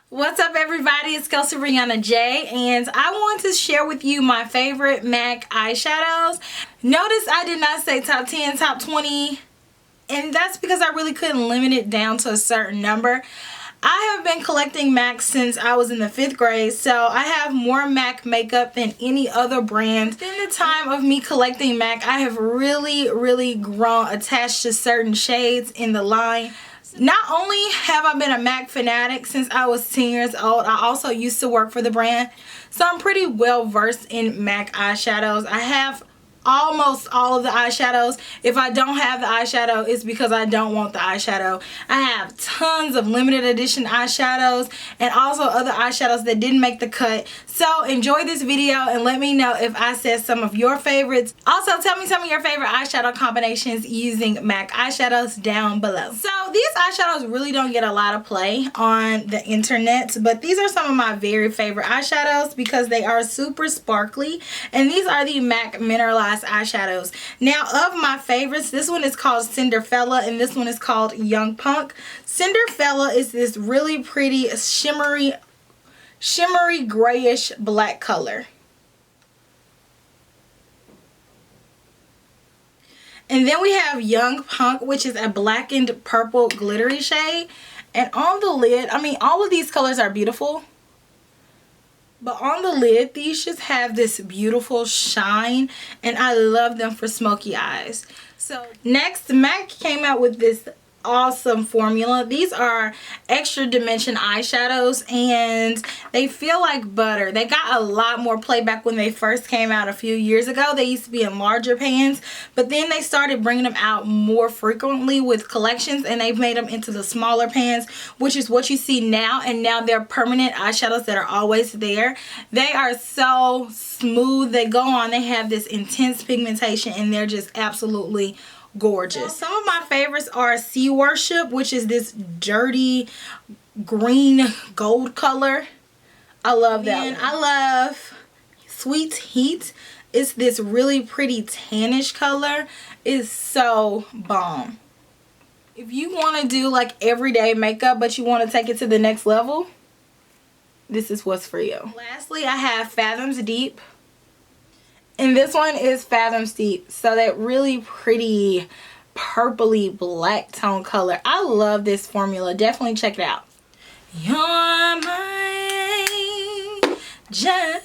What's up, everybody? It's KelseeBrianaJai, and I want to share with you my favorite MAC eyeshadows. Notice I did not say top 10, top 20, and that's because I really couldn't limit it down to a certain number. I have been collecting MAC since I was in the 5th grade, so I have more MAC makeup than any other brand. In the time of me collecting MAC, I have really grown attached to certain shades in the line. Not only have I been a MAC fanatic since I was 10 years old, I also used to work for the brand. So I'm pretty well versed in MAC eyeshadows. I have almost all of the eyeshadows. If I don't have the eyeshadow, it's because I don't want the eyeshadow. I have tons of limited edition eyeshadows and also other eyeshadows that didn't make the cut. So enjoy this video and let me know if I said some of your favorites. Also, tell me some of your favorite eyeshadow combinations using MAC eyeshadows down below. So these eyeshadows really don't get a lot of play on the internet, but these are some of my very favorite eyeshadows because they are super sparkly, and these are the MAC mineralized eyeshadows. Now, of my favorites, this one is called Cinderfella and this one is called Young Punk. Cinderfella is this really pretty shimmery grayish black color. And then we have Young Punk, which is a blackened purple glittery shade. And on the lid, I mean, all of these colors are beautiful, but on the lid, these just have this beautiful shine, and I love them for smoky eyes. So next, MAC came out with this awesome formula. These are extra dimension eyeshadows and they feel like butter. They got a lot more play back when they first came out a few years ago. They used to be in larger pans, but then they started bringing them out more frequently with collections, and they've made them into the smaller pans, which is what you see now. And now they're permanent eyeshadows that are always there. They are so smooth. They go on. They have this intense pigmentation and they're just absolutely gorgeous. Some of my favorites are Sea Worship, which is this dirty green gold color. I love that one. I love Sweet Heat. It's this really pretty tannish color. It's so bomb. If you want to do like everyday makeup but you want to take it to the next level, this is what's for you. Lastly, I have Fathoms Deep. And this one is Fathoms Deep. So that really pretty purpley black tone color. I love this formula. Definitely check it out. You're my gem.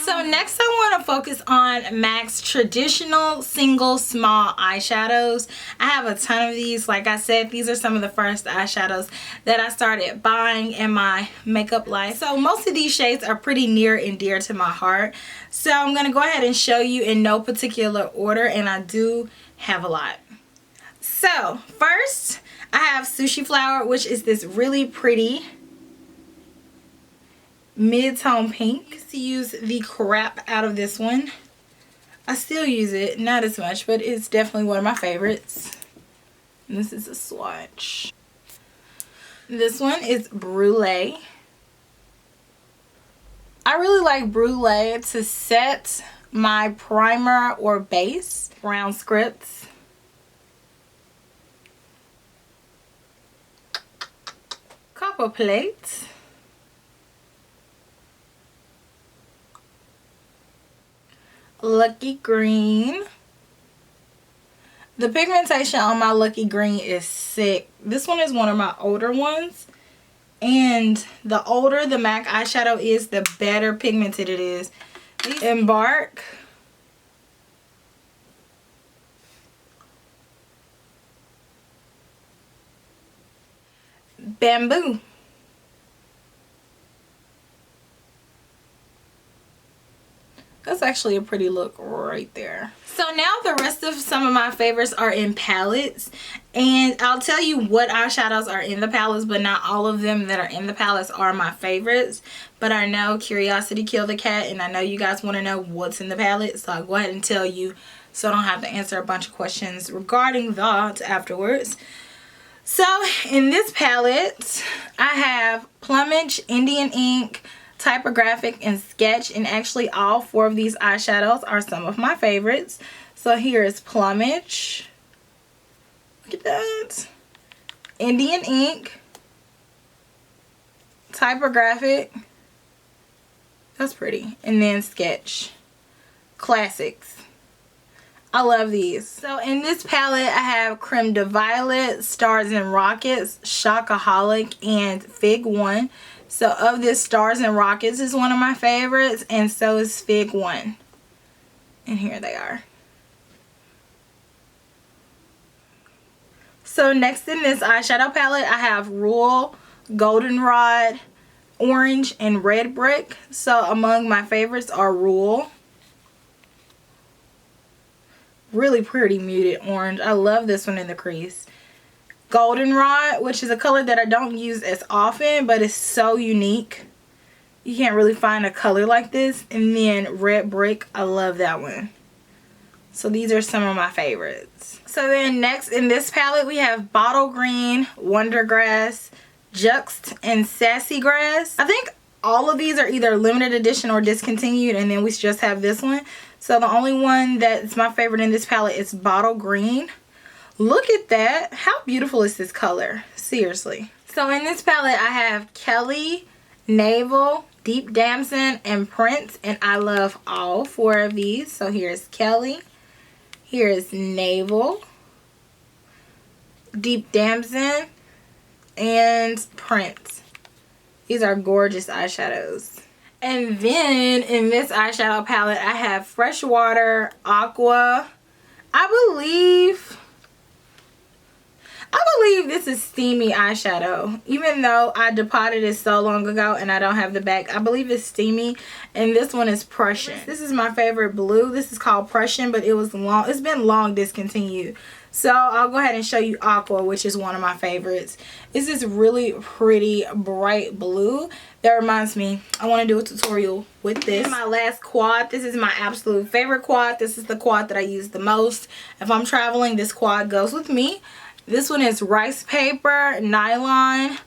So next I want to focus on MAC's traditional single small eyeshadows. I have a ton of these. Like I said, these are some of the first eyeshadows that I started buying in my makeup life. So most of these shades are pretty near and dear to my heart. So I'm going to go ahead and show you in no particular order, and I do have a lot. So first I have Sushi Flower, which is this really pretty mid-tone pink. I used to use the crap out of this one. I still use it, not as much, but it's definitely one of my favorites. And this is a swatch. This one is Brulee. I really like Brulee to set my primer or base. Brown Scripts. Copper Plate. Lucky Green. The pigmentation on my Lucky Green is sick. This one is one of my older ones, and the older the MAC eyeshadow is, the better pigmented it is. Embark. Bamboo. That's actually a pretty look right there. So now the rest of some of my favorites are in palettes, and I'll tell you what eyeshadows are in the palettes, but not all of them that are in the palettes are my favorites. But I know curiosity killed the cat, and I know you guys want to know what's in the palette, so I'll go ahead and tell you so I don't have to answer a bunch of questions regarding that afterwards. So in this palette I have Plumage, Indian Ink, Typographic, and Sketch, and actually all 4 of these eyeshadows are some of my favorites. So here is Plumage. Look at that. Indian Ink, Typographic. That's pretty. And then Sketch. Classics. I love these. So in this palette, I have Creme de Violet, Stars and Rockets, Shockaholic, and Fig 1. So of this, Stars and Rockets is one of my favorites, and so is Fig 1. And here they are. So next in this eyeshadow palette, I have Rule, Goldenrod, Orange, and Red Brick. So among my favorites are Rule. Really pretty muted orange. I love this one in the crease. Goldenrod, which is a color that I don't use as often, but it's so unique. You can't really find a color like this. And then Red Brick, I love that one. So these are some of my favorites. So then next in this palette, we have Bottle Green, Wondergrass, Juxt, and Sassy Grass. I think all of these are either limited edition or discontinued, and then we just have this one. So the only one that's my favorite in this palette is Bottle Green. Look at that. How beautiful is this color? Seriously. So in this palette, I have Kelly, Navel, Deep Damson, and Prince, and I love all 4 of these. So here's Kelly, here's Navel, Deep Damson, and Prince. These are gorgeous eyeshadows. And then in this eyeshadow palette, I have Freshwater, Aqua. I believe this is Steamy eyeshadow. Even though I depotted it so long ago and I don't have the back, I believe it's Steamy. And this one is Prussian. This is my favorite blue. This is called Prussian, but it's been long discontinued. So I'll go ahead and show you Aqua, which is one of my favorites. It's this really pretty bright blue that reminds me I want to do a tutorial with this. This is my last quad. This is my absolute favorite quad. This is the quad that I use the most. If I'm traveling, this quad goes with me. This one is Rice Paper, Nylon,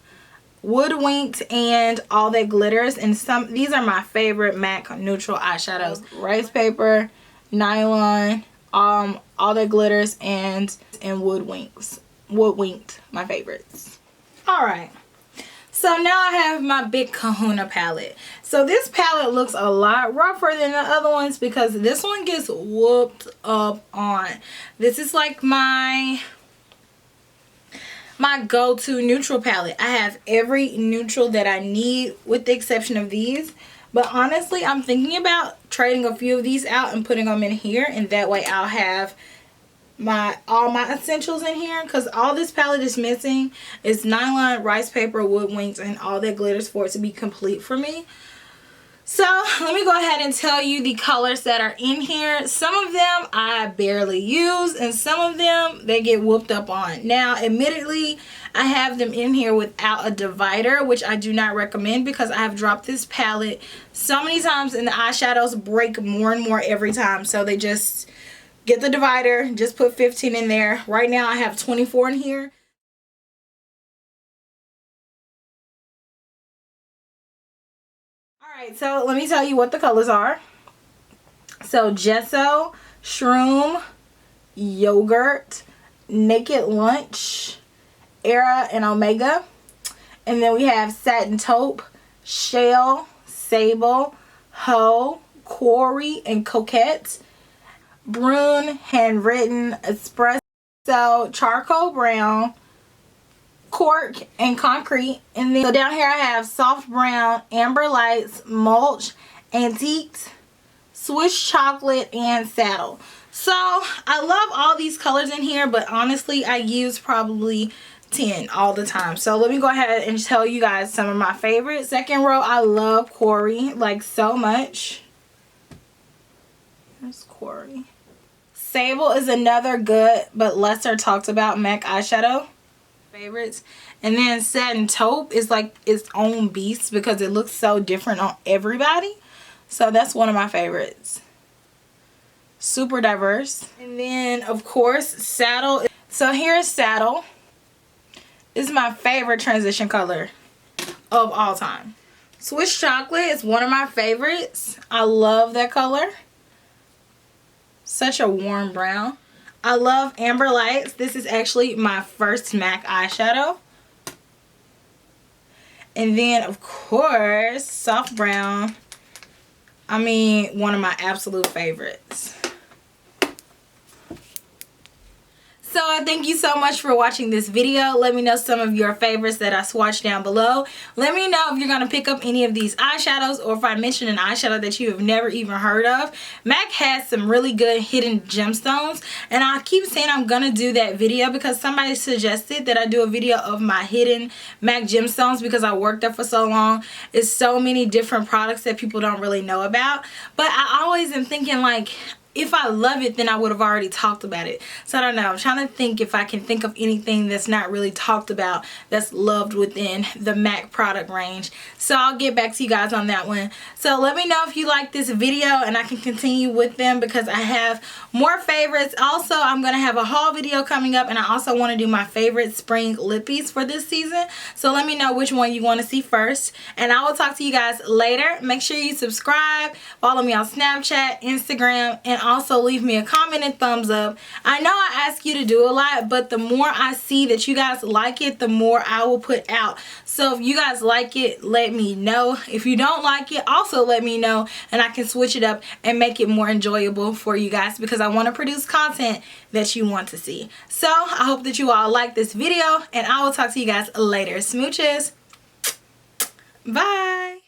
Woodwinked, and All That Glitters. And these are my favorite MAC neutral eyeshadows. Rice Paper, Nylon, All That Glitters, and Woodwinked, my favorites. Alright, so now I have my Big Kahuna palette. So this palette looks a lot rougher than the other ones because this one gets whooped up on. This is like my go-to neutral palette. I have every neutral that I need with the exception of these. But honestly, I'm thinking about trading a few of these out and putting them in here, and that way I'll have all my essentials in here, because all this palette is missing is Nylon, Rice Paper, Woodwinked, and All That Glitters for it to be complete for me. So let me go ahead and tell you the colors that are in here. Some of them I barely use, and some of them they get whooped up on. Now admittedly, I have them in here without a divider, which I do not recommend because I have dropped this palette so many times and the eyeshadows break more and more every time. So they just get the divider, just put 15 in there. Right now I have 24 in here. Alright, so let me tell you what the colors are. So Gesso, Shroom, Yogurt, Naked Lunch, Era, and Omega. And then we have Satin Taupe, Shell, Sable, Ho, Quarry, and Coquette. Brune, Handwritten, Espresso, Charcoal Brown, Cork, and Concrete. And then so down here I have Soft Brown, Amber Lights, Mulch, Antiques, Swiss Chocolate, and Saddle. So I love all these colors in here, but honestly I use probably 10 all the time. So let me go ahead and tell you guys some of my favorites. Second row, I love Quarry like so much. There's Quarry. Sable is another good but lesser talked about MAC eyeshadow favorites. And then Satin Taupe is like its own beast because it looks so different on everybody. So that's one of my favorites. Super diverse. And then of course Saddle. So here's Saddle. This is my favorite transition color of all time. Swiss Chocolate is one of my favorites. I love that color. Such a warm brown. I love Amber Lights. This is actually my first MAC eyeshadow. And then, of course, soft brown. I mean, one of my absolute favorites. So I thank you so much for watching this video. Let me know some of your favorites that I swatched down below. Let me know if you're going to pick up any of these eyeshadows, or if I mentioned an eyeshadow that you have never even heard of. MAC has some really good hidden gemstones, and I keep saying I'm going to do that video because somebody suggested that I do a video of my hidden MAC gemstones because I worked there for so long. It's so many different products that people don't really know about, but I always am thinking like, if I love it, then I would have already talked about it. So I don't know. I'm trying to think if I can think of anything that's not really talked about that's loved within the MAC product range. So I'll get back to you guys on that one. So let me know if you like this video and I can continue with them because I have more favorites. Also, I'm going to have a haul video coming up, and I also want to do my favorite spring lippies for this season. So let me know which one you want to see first. And I will talk to you guys later. Make sure you subscribe, follow me on Snapchat, Instagram, and also leave me a comment and thumbs up. I know I ask you to do a lot, but the more I see that you guys like it, the more I will put out. So if you guys like it, let me know. If you don't like it, also let me know, and I can switch it up and make it more enjoyable for you guys because I want to produce content that you want to see. So I hope that you all like this video, and I will talk to you guys later. Smooches. Bye.